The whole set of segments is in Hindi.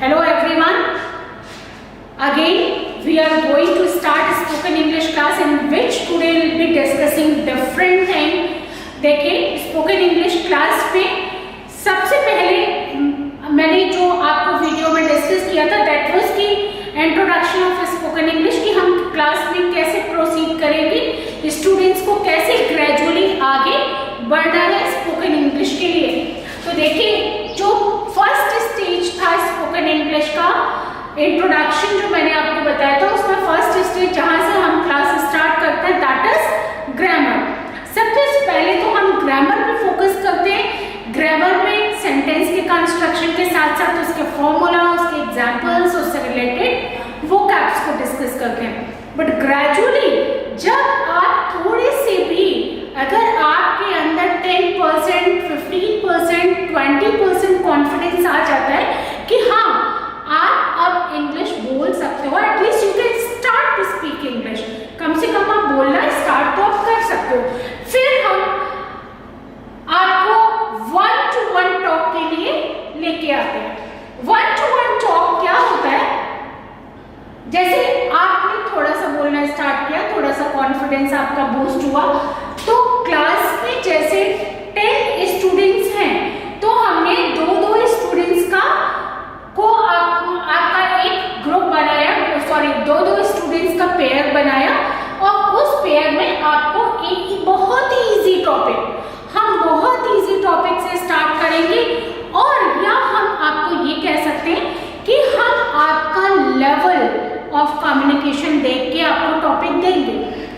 Hello everyone. Again we are going to start spoken English class in which today we will be discussing different thing. देखिए स्पोकन इंग्लिश क्लास में सबसे पहले मैंने जो आपको वीडियो में डिस्कस किया था दैट वाज की इंट्रोडक्शन ऑफ स्पोकन इंग्लिश की हम क्लास में कैसे प्रोसीड करेंगे, स्टूडेंट्स को कैसे ग्रेजुअली आगे बढ़ना है स्पोकन इंग्लिश के लिए। तो देखिए जो फर्स्ट स्टेज था स्पोकन इंग्लिश का इंट्रोडक्शन जो मैंने आपको बताया था उसमें फर्स्ट स्टेज जहां से हम क्लास स्टार्ट करते हैं दैट इज ग्रामर। सबसे पहले तो हम ग्रामर पे फोकस करते हैं। ग्रामर में सेंटेंस के कंस्ट्रक्शन के साथ साथ उसके फॉर्मूला, उसके एग्जांपल्स, उससे रिलेटेड वोकैब्स को डिस्कस करते हैं। बट ग्रेजुअली जब आप थोड़े से भी अगर आपके अंदर 10%, 15%, 20% कॉन्फिडेंस आ जाता है कि हाँ आप अब इंग्लिश बोल सकते हो, at least you can start to speak English, कम से कम आप बोलना स्टार्ट तो आप कर सकते हो। फिर हम आपको 1-to-1 टॉक के लिए लेके आते हैं। 1-to-1 टॉक क्या होता है? जैसे आपने थोड़ा सा बोलना स्टार्ट किया, थोड़ा सा कॉन्फिडेंस आपका बूस्ट हुआ, तो क्लास में जैसे 10 स्टूडेंट्स हैं तो हमने दो स्टूडेंट्स का को आपका एक ग्रुप बनाया, सॉरी दो स्टूडेंट्स का पेयर बनाया और उस पेयर में आपको एक बहुत ही इजी टॉपिक, हम बहुत इजी टॉपिक से स्टार्ट करेंगे और या हम आपको ये कह सकते हैं कि हम आपका लेवल ऑफ कम्युनिकेशन देख के आपको टॉपिक देंगे।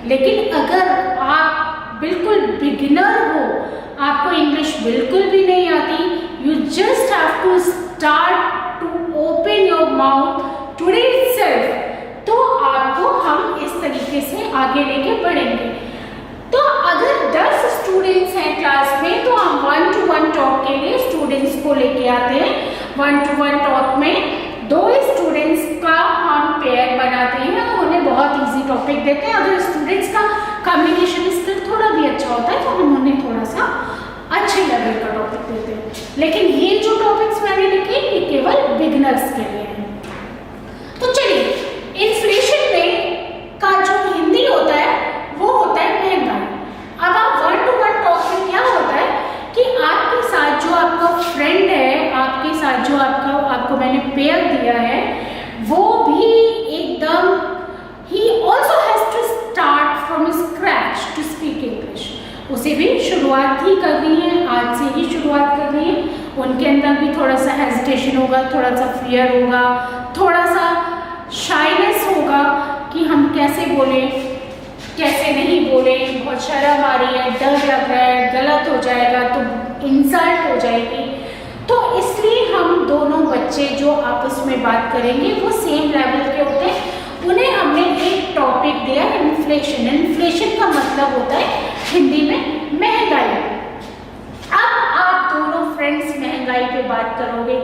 लेकिन अगर आप बिल्कुल बिगिनर हो, आपको इंग्लिश बिल्कुल भी नहीं आती, you just have to start to open your mouth today itself, तो आपको हम इस तरीके से आगे लेके बढ़ेंगे। तो अगर 10 स्टूडेंट्स हैं क्लास में तो हम 1-to-1 टॉक के लिए स्टूडेंट्स को लेके आते हैं। 1-to-1 टॉक में 2 स्टूडेंट्स का हम पेयर बनाते हैं, उन्हें बहुत इजी टॉपिक देते हैं। अगर स्टूडेंट्स का कम्युनिकेशन स्किल थोड़ा भी अच्छा होता है तो हम उन्हें थोड़ा सा अच्छे लेवल का टॉपिक देते हैं। लेकिन ये जो टॉपिक्स मैंने लिखे ये केवल बिगिनर्स के लिए हैं। तो चलिए, इन्फ्लेशन में का जो हिंदी होता है वो होता है महंगाई। अब आप 1-to-1 टॉक में क्या होता है कि आपके साथ जो आपका फ्रेंड है, आपके साथ जो आपको मैंने पेयर दिया है, वो भी एकदम ही also has to start from scratch to speak English. उसे भी शुरुआत ही करनी है, आज से ही शुरुआत करनी है। उनके अंदर भी थोड़ा सा हेजिटेशन होगा, थोड़ा सा फियर होगा, थोड़ा सा शाइनेस होगा कि हम कैसे बोलें, कैसे नहीं बोले, बहुत शर्म आ रही है, डर लग रहा है, गलत हो जाएगा तो इंसल्ट हो जाएगी। तो इसलिए हम दोनों बच्चे जो आपस में बात करेंगे वो सेम लेवल के होते हैं। उन्हें हमने एक टॉपिक दिया इन्फ्लेशन। इन्फ्लेशन का मतलब होता है हिंदी में महंगाई। अब आप दोनों फ्रेंड्स महंगाई पे बात करोगे।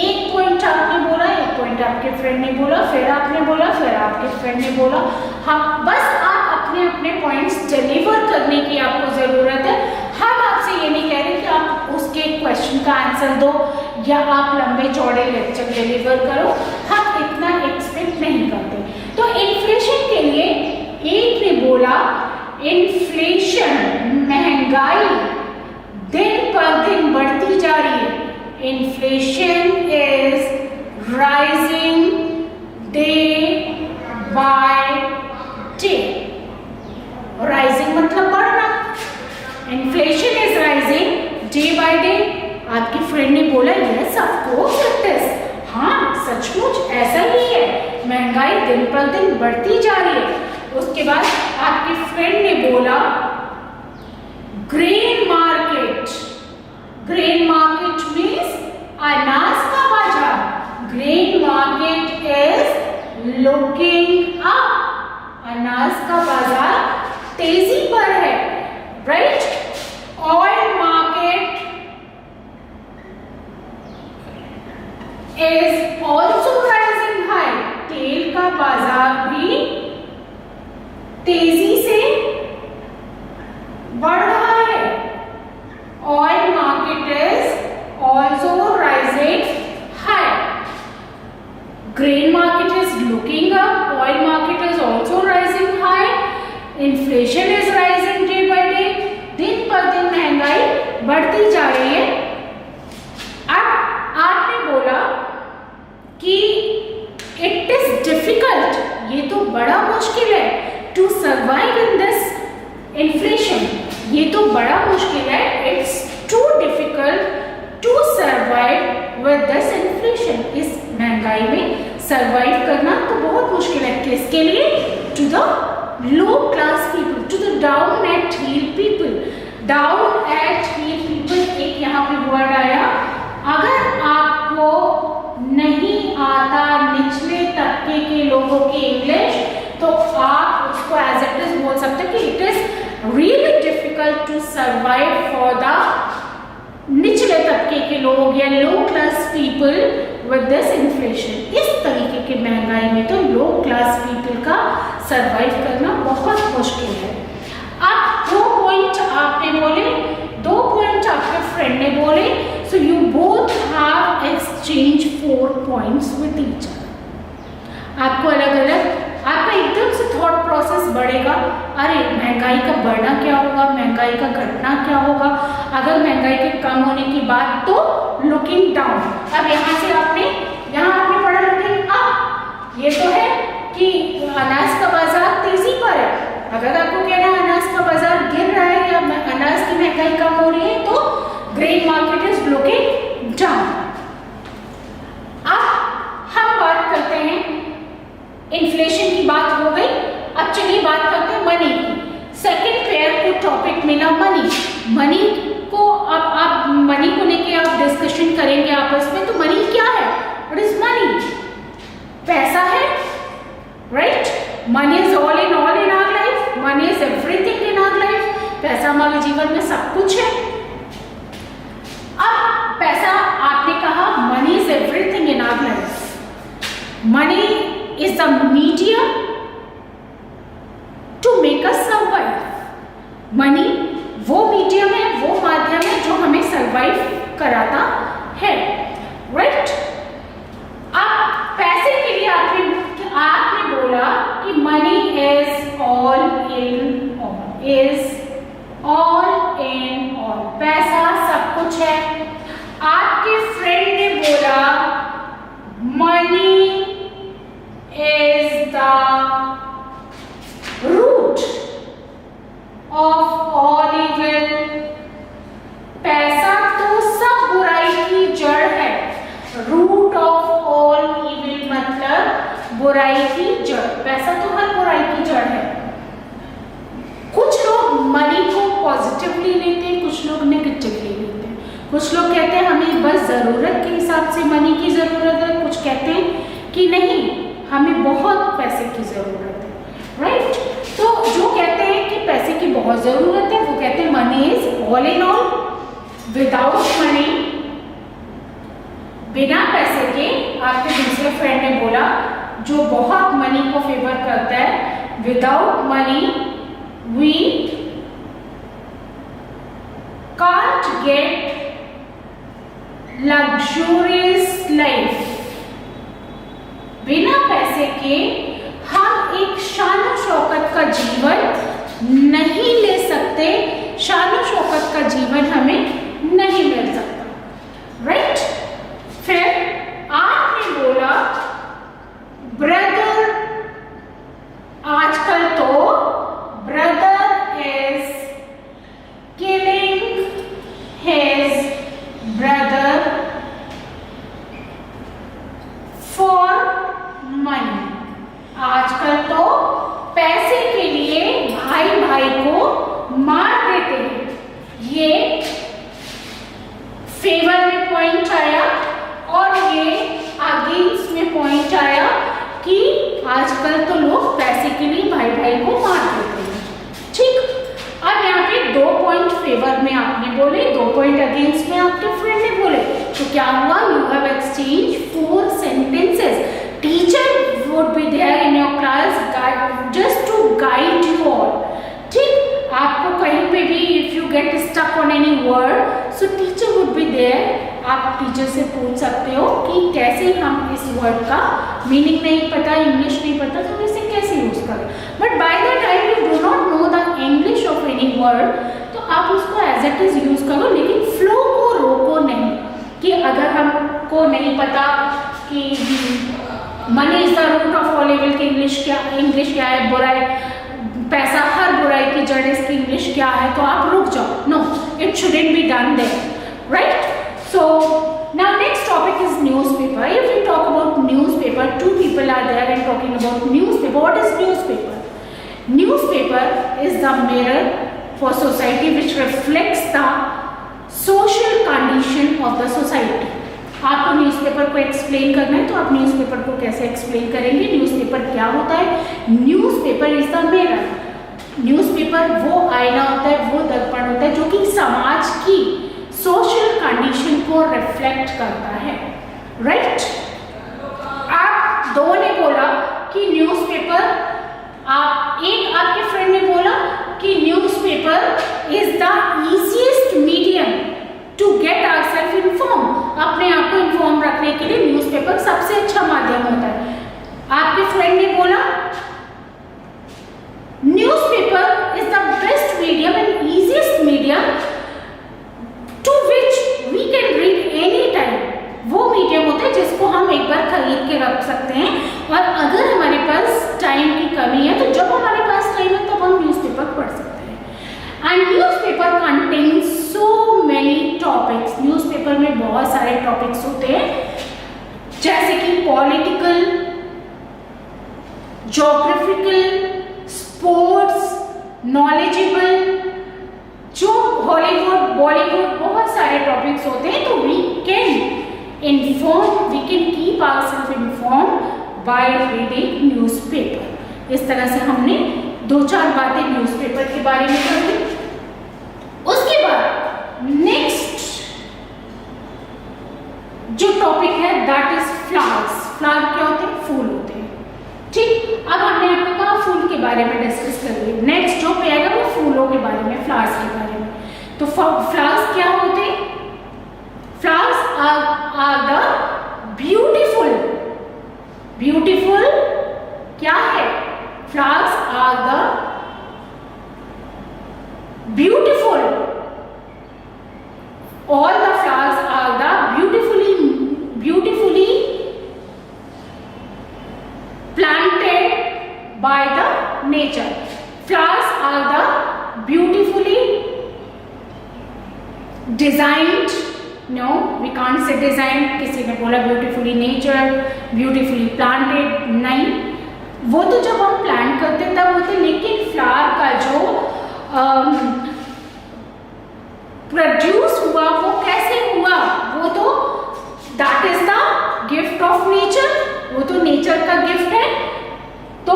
एक पॉइंट आपने बोला, एक पॉइंट आपके फ्रेंड ने बोला, फिर आपने बोला, फिर आपके फ्रेंड ने बोला। हाँ, बस आप अपने अपने पॉइंट्स डिलीवर करने की आपको जरूरत है। हम आपसे ये नहीं कह रहे कि आप उसके क्वेश्चन का आंसर दो या आप लंबे चौड़े लेक्चर डिलीवर करो, हम इतना एक्सपेक्ट नहीं करते। तो इन्फ्लेशन के लिए एक ने बोला इन्फ्लेशन महंगाई दिन पर दिन बढ़ती जा रही है। Inflation is rising day by day. Rising मतलब बढ़ना, inflation is rising day by day. आपकी फ्रेंड ने बोला yes of course it is, हाँ सचमुच ऐसा ही है, महंगाई दिन पर दिन बढ़ती जा रही है। उसके बाद आपके फ्रेंड ने बोला grain market. Grain market means अनाज का बाजार। Grain market is looking up. अनाज का बाजार तेजी पर है, right. Oil market is also rising high. तेल का बाजार भी तेजी से बढ़ रहा है। Oil market is also rising high. grain market is looking up, oil market is also rising high, inflation is rising day by day, दिन पर दिन महंगाई बढ़ती जा रही है। अब आपने बोला कि इट इज डिफिकल्ट, ये तो बड़ा मुश्किल है, to survive in this inflation, ये तो बड़ा मुश्किल है, it's too difficult to survive with this inflation, इस महंगाई में सर्वाइव करना तो बहुत मुश्किल है। किसके लिए? To the low class people, to the down at heel people. Down at heel people, एक यहाँ पे वर्ड आया, अगर आपको नहीं आता निचले तबके के लोगों की इंग्लिश तो आप उसको एज इट इज बोल सकते हैं कि it is really difficult to survive for the निचले तबके के लोग या low class people with this inflation. इस तरीके की महंगाई में तो लो क्लास पीपल का सर्वाइव करना बहुत मुश्किल है। अब 2 पॉइंट आपने बोले, 2 पॉइंट आपके फ्रेंड ने बोले, so you both have exchange 4 points with each other. आपको अलग अलग, आपका एकदम से थॉट प्रोसेस बढ़ेगा, अरे महंगाई का बढ़ना क्या होगा, महंगाई का घटना क्या होगा, अगर महंगाई के कम होने की बात तो लुकिंग डाउन। अब यहाँ से आपने पढ़ा लुकिंग अप, ये तो है कि अनाज का बाजार तेजी पर है, अगर आपको कहना है अनाज का बाजार गिर रहा है या अनाज की महंगाई कम हो रही है तो grain market is looking down. अब हम बात करते हैं, इन्फ्लेशन की बात हो गई, अब चलिए बात करते हैं मनी की। सेकंड पेयर को टॉपिक मिला मनी। मनी को अब आप मनी को लेके आप डिस्कशन करेंगे आपस में, तो मनी क्या है? What is money? पैसा है, right? Money is all in our life, money is everything in our life, पैसा हमारे जीवन में सब कुछ है। अब पैसा, आपने कहा money is everything in our life, money is the medium to make us survive. Money वो मीडियम है, वो माध्यम है जो हमें सर्वाइव कराता है, राइट? अब पैसे के लिए आपने बोला कि money is all in all, पैसा सब कुछ है। आपके फ्रेंड ने बोला money is the root of all evil, पैसा तो सब बुराई की जड़ है। रूट ऑफ ऑल इविल मतलब बुराई की जड़, पैसा तो हर बुराई की जड़ है। कुछ लोग मनी को पॉजिटिवली लेते हैं, कुछ लोग नेगेटिवली लेते हैं। कुछ लोग कहते हैं हमें बस जरूरत के हिसाब से मनी की जरूरत है, कुछ कहते हैं कि नहीं हमें बहुत पैसे की जरूरत है, राइट? तो जो कहते हैं कि पैसे की बहुत जरूरत है वो कहते हैं money is all in all. Without money, बिना पैसे के, आपके दूसरे फ्रेंड ने बोला जो बहुत मनी को फेवर करता है, without money we can't get luxurious life. बिना पैसे के हम एक शान शौकत का जीवन नहीं ले सकते, शान शौकत का जीवन हमें नहीं मिल सकता, राइट? फिर आपने बोला ब्रदर, आजकल तो brother is killing his brother for money. आजकल तो पैसे के लिए भाई भाई को मार देते हैं। ये फेवर में पॉइंट आया और ये अगेंस्ट में पॉइंट आया कि आजकल तो लोग पैसे के लिए भाई भाई को मार देते हैं, ठीक? अब यहाँ पे 2 पॉइंट फेवर में आपने बोले, 2 पॉइंट अगेंस्ट में आपके फ्रेंड ने बोले, तो क्या हुआ? You have exchange 4 sentences. Teacher would be there in your class just to guide you all. ठीक? आपको कहीं पे भी if you get stuck on any word, so teacher would be there आप टीचर से पूछ सकते हो कि कैसे हम इस वर्ड का मीनिंग नहीं पता, इंग्लिश नहीं पता, तो इसे कैसे यूज करें। But by the time you do not know the English of any word, तो आप उसको एज इट इज यूज करो, लेकिन फ्लो को रोको नहीं कि अगर हमको नहीं पता कि money is the root of all evil की इंग्लिश क्या है, बुराई, पैसा हर बुराई की जड़, इसकी इंग्लिश क्या है, तो आप रुक जाओ। No, it shouldn't be done there, right? So now next topic is newspaper. If we talk about newspaper, two people are there and talking about newspaper. What is newspaper? Newspaper is the mirror for society which reflects the social condition of the society. आपको न्यूज़पेपर को एक्सप्लेन करना है तो आप न्यूज़पेपर को कैसे एक्सप्लेन करेंगे? न्यूज़पेपर क्या होता है? Newspaper is the mirror. Newspaper वो आईना होता है, वो दर्पण होता है जो कि समाज की सोशल कंडीशन को रिफ्लेक्ट करता है, राइट? आप दो ने बोला कि न्यूज़पेपर, एक आपके फ्रेंड ने बोला कि newspaper is the easiest medium to get ourselves inform. अपने आप को इन्फॉर्म रखने के लिए न्यूज़पेपर सबसे अच्छा माध्यम होता है। आपके फ्रेंड ने बोला newspaper is the best medium and easiest medium to which we can read any time. वो मीडियम होता है जिसको हम एक बार खरीद के रख सकते हैं, और अगर हमारे पास टाइम की कमी है तो जब हमारे पास टाइम है तब हम न्यूज़पेपर पढ़ सकते हैं। And newspaper contains so many topics. Newspaper में बहुत सारे टॉपिक्स होते हैं, जैसे कि पॉलिटिकल, ज्योग्राफिकल, स्पोर्ट्स, नॉलेजेबल, जो हॉलीवुड, बॉलीवुड, बहुत सारे टॉपिक्स होते हैं। तो we can keep ourselves inform by reading newspaper. इस तरह से हमने दो चार बातें न्यूज़पेपर के बारे में कर ली। उसके बाद नेक्स्ट जो टॉपिक है दैट इज फ्लावर्स। फ्लावर क्या होते हैं? फूल होते हैं, ठीक? अब हमने आपको कहा फूल के बारे में डिस्कस कर लिया। नेक्स्ट जो पे आएगा वो फूलों के बारे में, फ्लावर्स के बारे में। तो फ्लावर्स क्या होते हैं? Flowers are the beautiful. Beautiful क्या है? Flowers are the beautiful. All the flowers are the beautifully planted by the nature. Flowers are the beautifully designed. No, we can't say designed. किसी ने बोला beautifully nature, beautifully planted. नहीं, वो तो जब हम प्लांट करते तब होते, लेकिन फ्लावर का जो प्रोड्यूस हुआ वो कैसे हुआ? वो तो that is the gift of nature, वो तो नेचर का गिफ्ट है। तो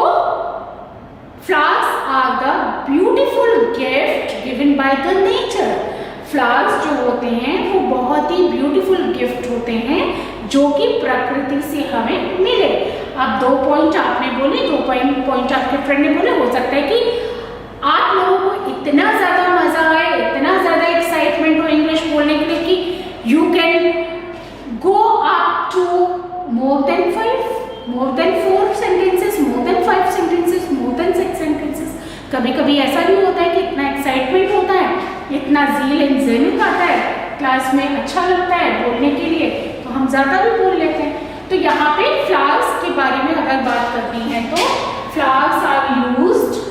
flowers are the beautiful gift given by the nature. Flowers जो होते हैं वो बहुत ही ब्यूटीफुल गिफ्ट होते हैं जो कि प्रकृति से हमें मिले। अब 2 पॉइंट आपने बोले, 2 पॉइंट आपके फ्रेंड ने बोले। हो सकता है कि आप लोगों को इतना ज्यादा मजा आए, इतना ज्यादा एक्साइटमेंट हो इंग्लिश बोलने के लिए कि you can go up to more than 4 sentences, more than 5 sentences, more than 6 sentences. कभी कभी ऐसा भी होता है कि इतना एक्साइटमेंट होता है, इतना ज़ील एंड ज़ेनिक आता है, क्लास में अच्छा लगता है बोलने के लिए, तो हम ज़्यादा भी बोल लेते हैं। तो यहाँ पे फ्लावर्स के बारे में अगर बात करनी है तो flowers are used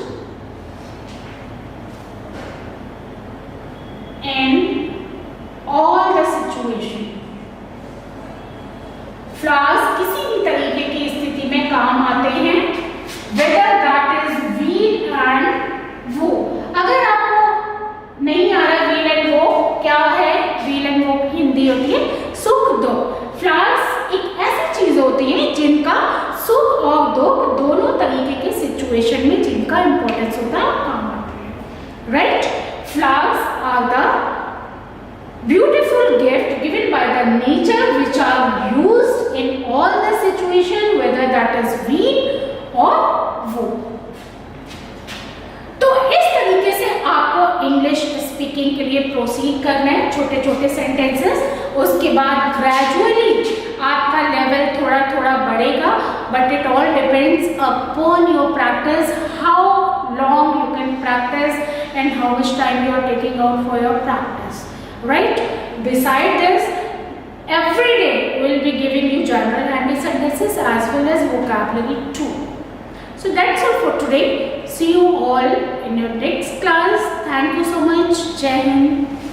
in all the situation. Flowers किसी भी तरीके की स्थिति में काम आते हैं, whether that is wheel and wo. अगर आपको नहीं आ रहा wheel and wo क्या है? wheel and wo की हिंदी होती है सुख दुख। फ्लावर्स एक ऐसी चीज होती है जिनका सुख और दुख दोनों तरीके के सिचुएशन में जिनका इंपॉर्टेंस होता है काम आते हैं, right? Flowers are the beautiful gift given by the nature which are used in all the situation, whether that is wheel or wo. तो इस तरीके से आपको इंग्लिश स्पीकिंग के लिए प्रोसीड करना है, छोटे छोटे सेंटेंसेस। उसके बाद ग्रेजुअली आपका लेवल थोड़ा थोड़ा बढ़ेगा, but it all depends upon your practice, how long you can practice and how much time you are taking out for your practice, right? Beside this, every day we'll be giving you general handy sentences as well as vocabulary too. So that's all for today. See you all in your next class. Thank you so much. Jai Hind.